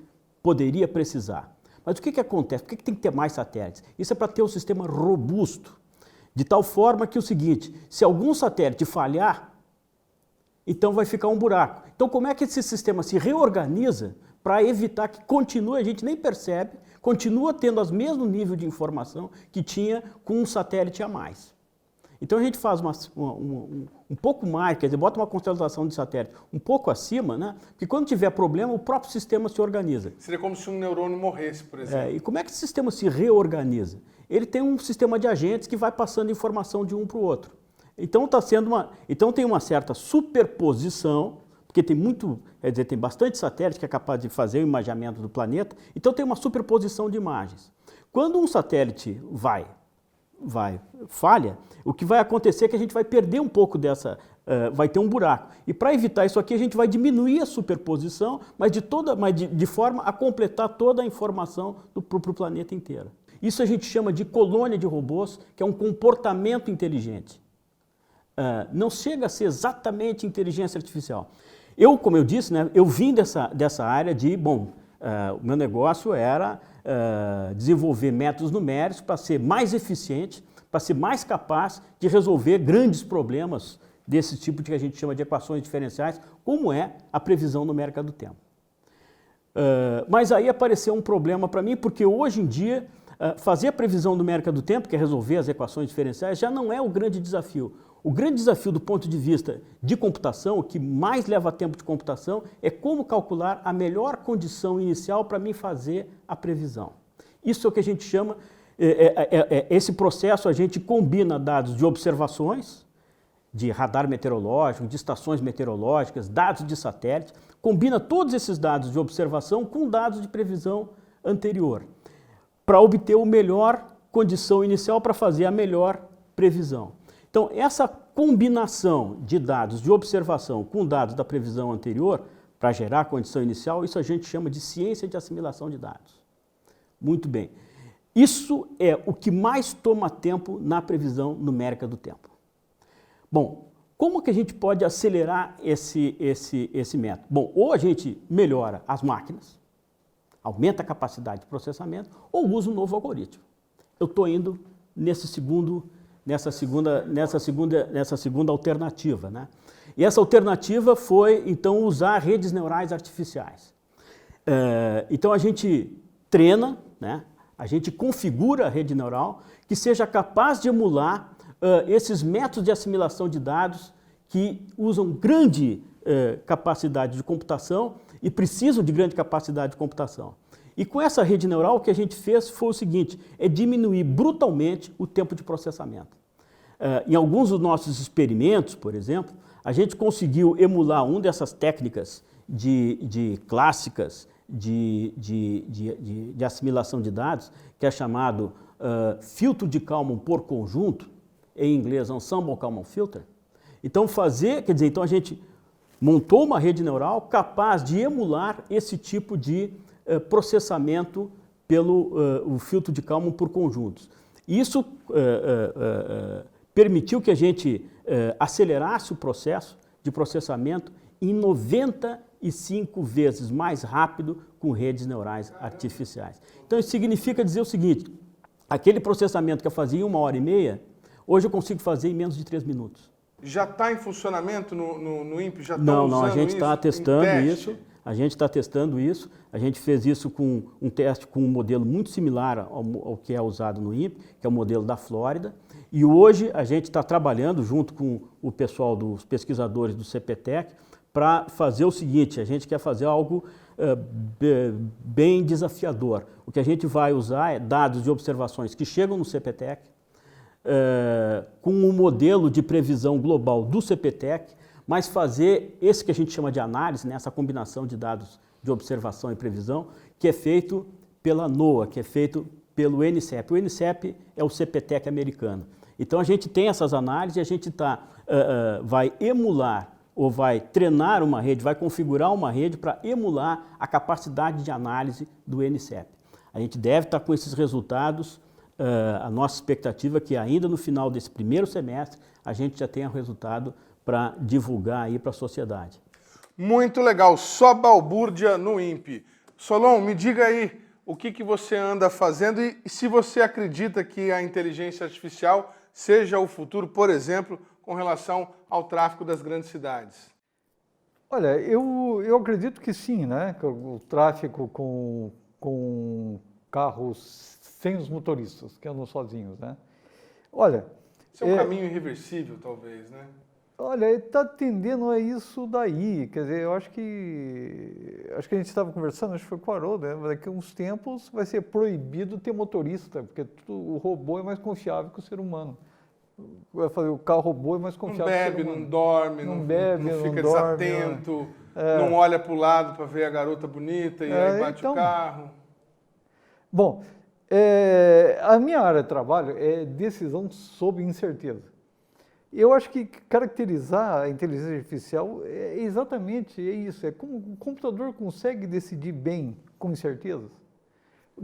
poderia precisar. Mas o que acontece? Por que tem que ter mais satélites? Isso é para ter um sistema robusto, de tal forma que o seguinte, se algum satélite falhar, então vai ficar um buraco. Então, como é que esse sistema se reorganiza para evitar que continue, a gente nem percebe, continua tendo o mesmo nível de informação que tinha com um satélite a mais. Então a gente faz um pouco mais, quer dizer, bota uma constelação de satélite um pouco acima, né? Porque quando tiver problema, o próprio sistema se organiza. Seria como se um neurônio morresse, por exemplo. E como é que esse sistema se reorganiza? Ele tem um sistema de agentes que vai passando informação de um para o outro. Então tem uma certa superposição, porque tem tem bastante satélite que é capaz de fazer o imageamento do planeta, então tem uma superposição de imagens. Quando um satélite falha, o que vai acontecer é que a gente vai perder um pouco vai ter um buraco. E para evitar isso aqui, a gente vai diminuir a superposição, mas de forma a completar toda a informação para o planeta inteiro. Isso a gente chama de colônia de robôs, que é um comportamento inteligente. Não chega a ser exatamente inteligência artificial. Como eu disse, né, eu vim dessa área o meu negócio era desenvolver métodos numéricos para ser mais eficiente, para ser mais capaz de resolver grandes problemas desse tipo que a gente chama de equações diferenciais, como é a previsão numérica do tempo. Mas aí apareceu um problema para mim, porque hoje em dia fazer a previsão numérica do tempo, que é resolver as equações diferenciais, já não é o grande desafio. O grande desafio do ponto de vista de computação, o que mais leva tempo de computação, é como calcular a melhor condição inicial para mim fazer a previsão. Isso é o que a gente chama, esse processo a gente combina dados de observações, de radar meteorológico, de estações meteorológicas, dados de satélite, combina todos esses dados de observação com dados de previsão anterior, para obter a melhor condição inicial para fazer a melhor previsão. Então, essa combinação de dados de observação com dados da previsão anterior, para gerar a condição inicial, isso a gente chama de ciência de assimilação de dados. Muito bem. Isso é o que mais toma tempo na previsão numérica do tempo. Bom, como que a gente pode acelerar esse método? Bom, ou a gente melhora as máquinas, aumenta a capacidade de processamento, ou usa um novo algoritmo. Eu estou indo nessa segunda alternativa, né? E essa alternativa foi, então, usar redes neurais artificiais. Então, a gente treina, né? A gente configura a rede neural que seja capaz de emular esses métodos de assimilação de dados que usam grande capacidade de computação e precisam de grande capacidade de computação. E com essa rede neural, o que a gente fez foi o seguinte, é diminuir brutalmente o tempo de processamento. Em alguns dos nossos experimentos, por exemplo, a gente conseguiu emular uma dessas técnicas clássicas de assimilação de dados, que é chamado filtro de Kalman por conjunto, em inglês Ensemble Kalman Filter. Então, então a gente montou uma rede neural capaz de emular esse tipo de processamento pelo o filtro de Kalman por conjuntos. Isso permitiu que a gente acelerasse o processo de processamento em 95 vezes mais rápido com redes neurais artificiais. Então, isso significa dizer o seguinte, aquele processamento que eu fazia em 1h30, hoje eu consigo fazer em menos de 3 minutos. Já está em funcionamento no INPE? Já não, a gente está testando isso. A gente está testando isso. A gente fez isso com um teste com um modelo muito similar ao que é usado no INPE, que é o modelo da Flórida. E hoje a gente está trabalhando junto com o pessoal dos pesquisadores do CPTEC para fazer o seguinte, a gente quer fazer algo bem desafiador. O que a gente vai usar é dados de observações que chegam no CPTEC, com um modelo de previsão global do CPTEC, mas fazer esse que a gente chama de análise, né, essa combinação de dados de observação e previsão, que é feito pela NOAA, que é feito pelo NCEP. O NCEP é o CPTEC americano. Então a gente tem essas análises e a gente vai emular ou vai treinar uma rede, vai configurar uma rede para emular a capacidade de análise do NCEP. A gente deve estar com esses resultados. A nossa expectativa é que ainda no final desse primeiro semestre a gente já tenha o resultado para divulgar aí para a sociedade. Muito legal, só balbúrdia no INPE. Solon, me diga aí o que você anda fazendo e se você acredita que a inteligência artificial seja o futuro, por exemplo, com relação ao tráfego das grandes cidades. Olha, eu acredito que sim, né? O tráfego com carros sem os motoristas, que andam sozinhos, né? Olha... Isso é um caminho irreversível, talvez, né? Olha, está tendendo a isso daí, quer dizer, eu acho que a gente estava conversando, acho que foi com o Haroldo, né? Daqui a uns tempos vai ser proibido ter motorista, porque o robô é mais confiável que o ser humano. Vai fazer o carro robô é mais confiável que o ser humano. Não dorme, não fica desatento, não olha para o lado para ver a garota bonita e aí bate o carro. Bom, a minha área de trabalho é decisão sob incerteza. Eu acho que caracterizar a inteligência artificial é exatamente isso, é como o computador consegue decidir bem com incertezas.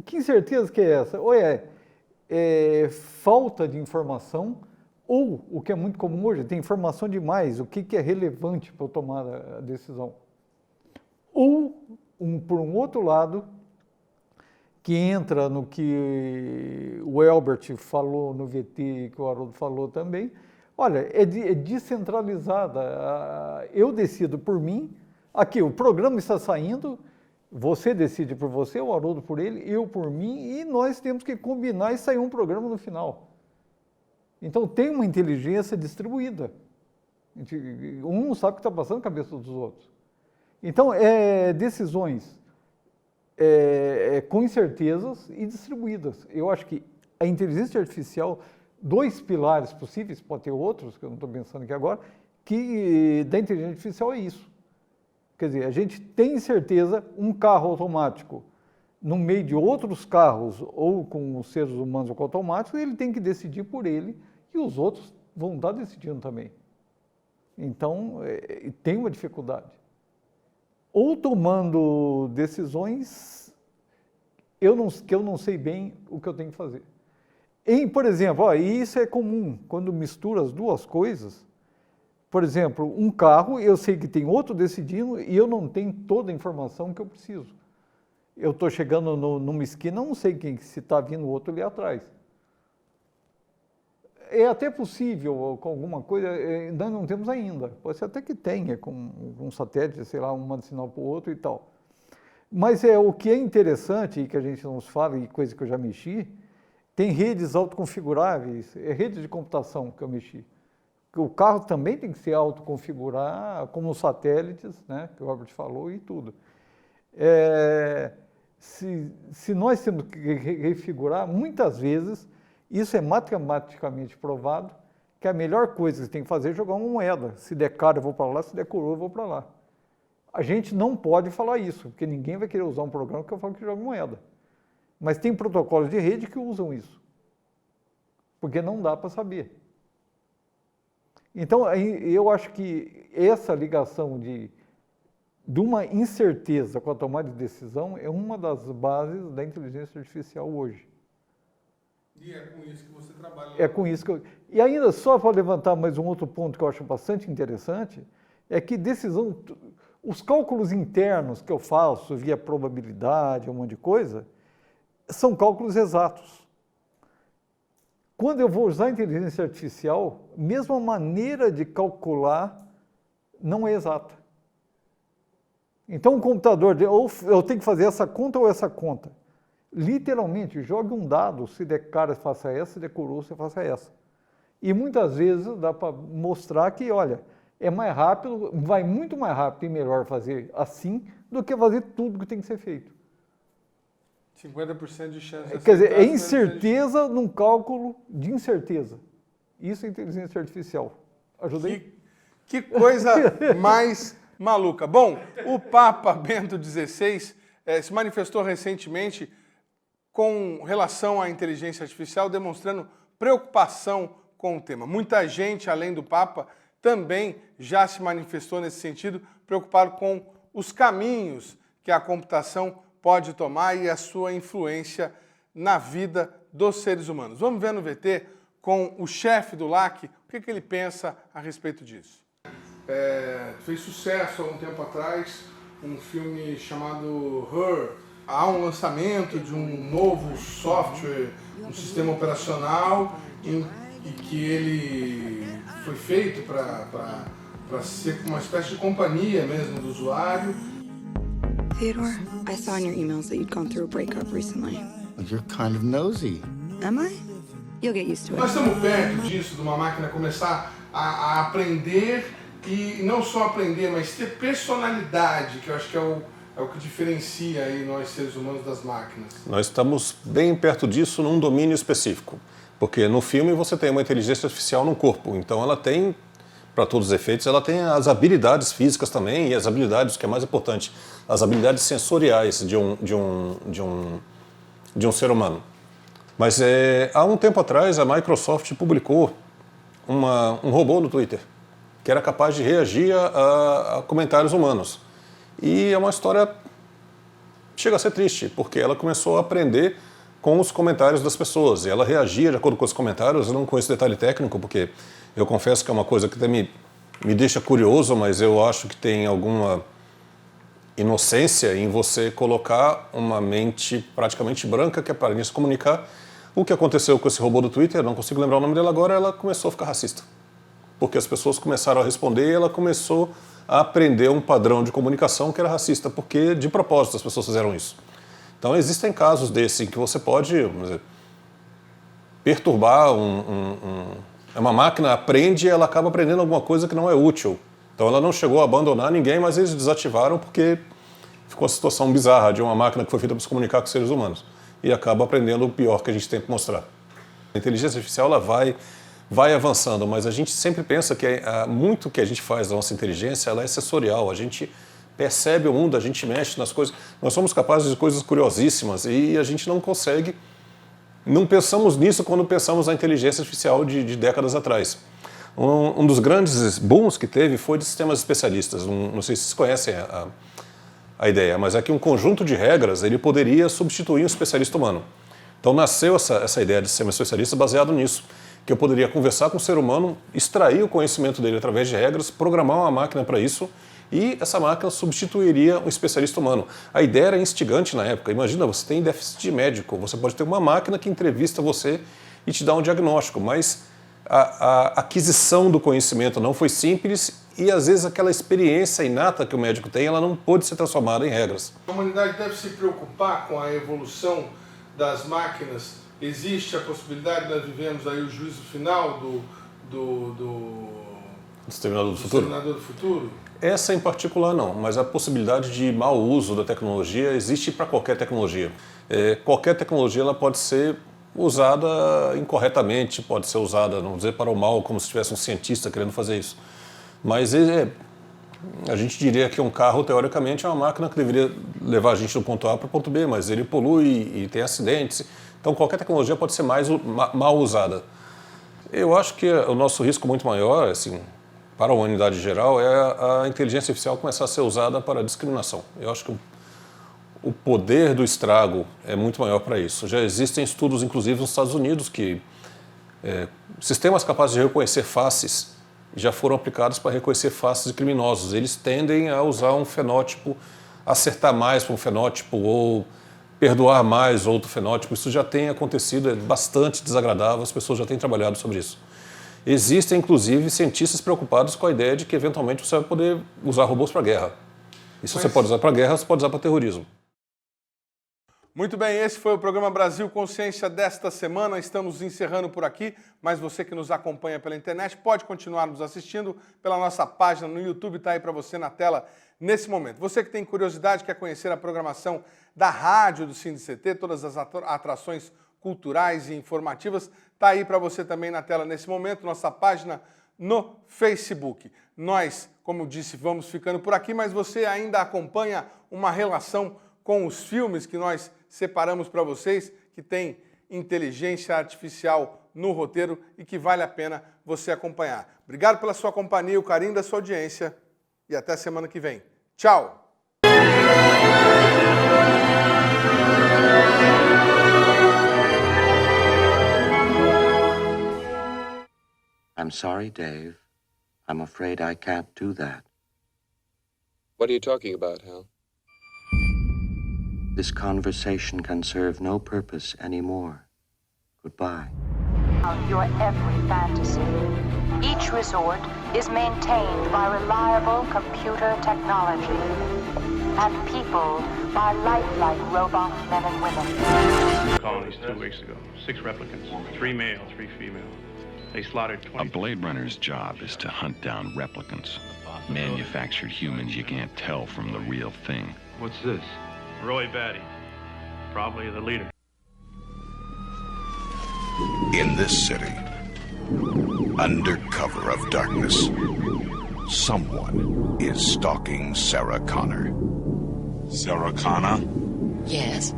Que incerteza que é essa? Ou é falta de informação, ou, o que é muito comum hoje, tem informação demais, o que é relevante para eu tomar a decisão. Ou, por um outro lado, que entra no que o Elbert falou no VT e que o Haroldo falou também, olha, é descentralizada. Eu decido por mim, aqui o programa está saindo, você decide por você, o Haroldo por ele, eu por mim, e nós temos que combinar e sair um programa no final. Então tem uma inteligência distribuída. Um não sabe o que está passando na cabeça dos outros. Então, decisões com incertezas e distribuídas. Eu acho que a inteligência artificial, 2 pilares possíveis, pode ter outros, que eu não estou pensando aqui agora, que da inteligência artificial é isso. Quer dizer, a gente tem certeza, um carro automático, no meio de outros carros, ou com os seres humanos ou com automáticos, ele tem que decidir por ele, e os outros vão estar decidindo também. Então, tem uma dificuldade. Ou tomando decisões que eu não sei bem o que eu tenho que fazer. Por exemplo, isso é comum, quando mistura as duas coisas. Por exemplo, um carro, eu sei que tem outro decidindo e eu não tenho toda a informação que eu preciso. Eu estou chegando numa esquina, não sei se está vindo o outro ali atrás. É até possível, com alguma coisa, nós não temos ainda. Pode ser até que tenha, com um satélite, sei lá, um manda sinal para o outro e tal. Mas o que é interessante, e que a gente não fala, e coisa que eu já mexi, tem redes autoconfiguráveis, redes de computação que eu mexi. O carro também tem que se autoconfigurar, como os satélites, né, que o Robert falou, e tudo. Se nós temos que refigurar, muitas vezes, isso é matematicamente provado, que a melhor coisa que você tem que fazer é jogar uma moeda. Se der cara, eu vou para lá, se der coroa, eu vou para lá. A gente não pode falar isso, porque ninguém vai querer usar um programa que eu falo que joga moeda. Mas tem protocolos de rede que usam isso, porque não dá para saber. Então, eu acho que essa ligação de uma incerteza com a tomada de decisão é uma das bases da inteligência artificial hoje. E é com isso que você trabalha. É com isso que eu... E ainda, só para levantar mais um outro ponto que eu acho bastante interessante, é que decisão... Os cálculos internos que eu faço via probabilidade, um monte de coisa, são cálculos exatos. Quando eu vou usar a inteligência artificial, mesmo a maneira de calcular não é exata. Então, o computador, ou eu tenho que fazer essa conta ou essa conta. Literalmente, jogue um dado, se der cara, faça essa, se der coroa, você faça essa. E muitas vezes dá para mostrar que, olha, é mais rápido, vai muito mais rápido e melhor fazer assim do que fazer tudo que tem que ser feito. 50% de chance de Quer dizer, é incerteza num cálculo de incerteza. Isso é inteligência artificial. Ajudei? Que coisa mais maluca. Bom, o Papa Bento XVI se manifestou recentemente com relação à inteligência artificial, demonstrando preocupação com o tema. Muita gente, além do Papa, também já se manifestou nesse sentido, preocupado com os caminhos que a computação pode tomar e a sua influência na vida dos seres humanos. Vamos ver no VT com o chefe do LAC, o que ele pensa a respeito disso. Fez sucesso há um tempo atrás um filme chamado Her. Há um lançamento de um novo software, um sistema operacional e que ele foi feito para ser uma espécie de companhia mesmo do usuário. Theodore, I saw in your emails that you'd gone through a breakup recently. You're kind of nosy. Am I? You'll get used to it. Nós estamos perto disso, de uma máquina começar a aprender e não só aprender, mas ter personalidade, que eu acho que é o que diferencia aí nós seres humanos das máquinas. Nós estamos bem perto disso num domínio específico, porque no filme você tem uma inteligência artificial no corpo, então ela tem, para todos os efeitos, ela tem as habilidades físicas também e as habilidades, o que é mais importante, as habilidades sensoriais de um ser humano. Mas há um tempo atrás a Microsoft publicou um robô no Twitter que era capaz de reagir a comentários humanos. E é uma história chega a ser triste, porque ela começou a aprender com os comentários das pessoas, e ela reagia de acordo com os comentários. Eu não conheço detalhe técnico, porque eu confesso que é uma coisa que até me deixa curioso, mas eu acho que tem alguma inocência em você colocar uma mente praticamente branca que é para se comunicar. O que aconteceu com esse robô do Twitter, eu não consigo lembrar o nome dela agora, ela começou a ficar racista. Porque as pessoas começaram a responder e ela começou a aprender um padrão de comunicação que era racista, porque de propósito as pessoas fizeram isso. Então existem casos desses em que você pode, vamos dizer, perturbar Uma máquina aprende e ela acaba aprendendo alguma coisa que não é útil. Então ela não chegou a abandonar ninguém, mas eles desativaram porque ficou a situação bizarra de uma máquina que foi feita para se comunicar com seres humanos. E acaba aprendendo o pior que a gente tem para mostrar. A inteligência artificial ela vai avançando, mas a gente sempre pensa que muito que a gente faz da nossa inteligência ela é sensorial. A gente percebe o mundo, a gente mexe nas coisas. Nós somos capazes de coisas curiosíssimas e a gente não consegue. Não pensamos nisso quando pensamos na inteligência artificial de décadas atrás. Um dos grandes booms que teve foi de sistemas especialistas. Não sei se vocês conhecem a ideia, mas é que um conjunto de regras ele poderia substituir um especialista humano. Então nasceu essa ideia de sistema especialista baseado nisso, que eu poderia conversar com o ser humano, extrair o conhecimento dele através de regras, programar uma máquina para isso, e essa máquina substituiria um especialista humano. A ideia era instigante na época. Imagina, você tem déficit médico, você pode ter uma máquina que entrevista você e te dá um diagnóstico, mas a aquisição do conhecimento não foi simples e às vezes aquela experiência inata que o médico tem, ela não pôde ser transformada em regras. A humanidade deve se preocupar com a evolução das máquinas. Existe a possibilidade, nós vivemos aí o juízo final do Exterminador do Futuro? Essa em particular não, mas a possibilidade de mau uso da tecnologia existe para qualquer tecnologia. Qualquer tecnologia ela pode ser usada incorretamente, pode ser usada, não dizer para o mal, como se tivesse um cientista querendo fazer isso. Mas a gente diria que um carro, teoricamente, é uma máquina que deveria levar a gente do ponto A para o ponto B, mas ele polui e tem acidentes. Então qualquer tecnologia pode ser mal usada. Eu acho que o nosso risco muito maior, assim, para a humanidade em geral, é a inteligência artificial começar a ser usada para a discriminação. Eu acho que o poder do estrago é muito maior para isso. Já existem estudos, inclusive nos Estados Unidos, que sistemas capazes de reconhecer faces já foram aplicados para reconhecer faces de criminosos. Eles tendem a usar um fenótipo, acertar mais para um fenótipo ou perdoar mais outro fenótipo. Isso já tem acontecido, é bastante desagradável, as pessoas já têm trabalhado sobre isso. Existem, inclusive, cientistas preocupados com a ideia de que, eventualmente, você vai poder usar robôs para guerra. E se você pode usar para guerra, você pode usar para terrorismo. Muito bem, esse foi o programa Brasil Consciência desta semana. Estamos encerrando por aqui, mas você que nos acompanha pela internet pode continuar nos assistindo pela nossa página no YouTube, está aí para você na tela nesse momento. Você que tem curiosidade, quer conhecer a programação da rádio do CineCT, todas as atrações culturais e informativas, está aí para você também na tela nesse momento, nossa página no Facebook. Nós, como disse, vamos ficando por aqui, mas você ainda acompanha uma relação com os filmes que nós separamos para vocês, que tem inteligência artificial no roteiro e que vale a pena você acompanhar. Obrigado pela sua companhia, o carinho da sua audiência e até semana que vem. Tchau! I'm sorry, Dave. I'm afraid I can't do that. What are you talking about, Hal? This conversation can serve no purpose anymore. Goodbye. Your every fantasy. Each resort is maintained by reliable computer technology and people by lifelike robot men and women. Colonies 2 weeks ago. 6 replicants, 3 male, 3 female. They slaughtered 20. A Blade Runner's job is to hunt down replicants. Manufactured humans you can't tell from the real thing. What's this? Roy Batty. Probably the leader. In this city, under cover of darkness, someone is stalking Sarah Connor. Sarah Connor? Yes.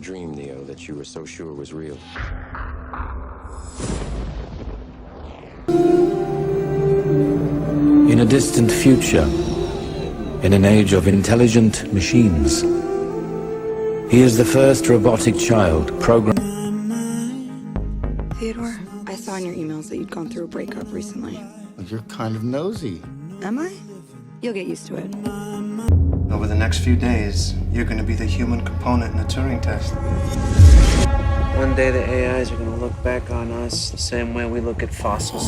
Dream, Neo, that you were so sure was real. In a distant future, in an age of intelligent machines, he is the first robotic child programmed. Theodore, I saw in your emails that you'd gone through a breakup recently. You're kind of nosy. Am I? You'll get used to it. Over the next few days, you're going to be the human component in the Turing test. One day the AIs are going to look back on us the same way we look at fossils.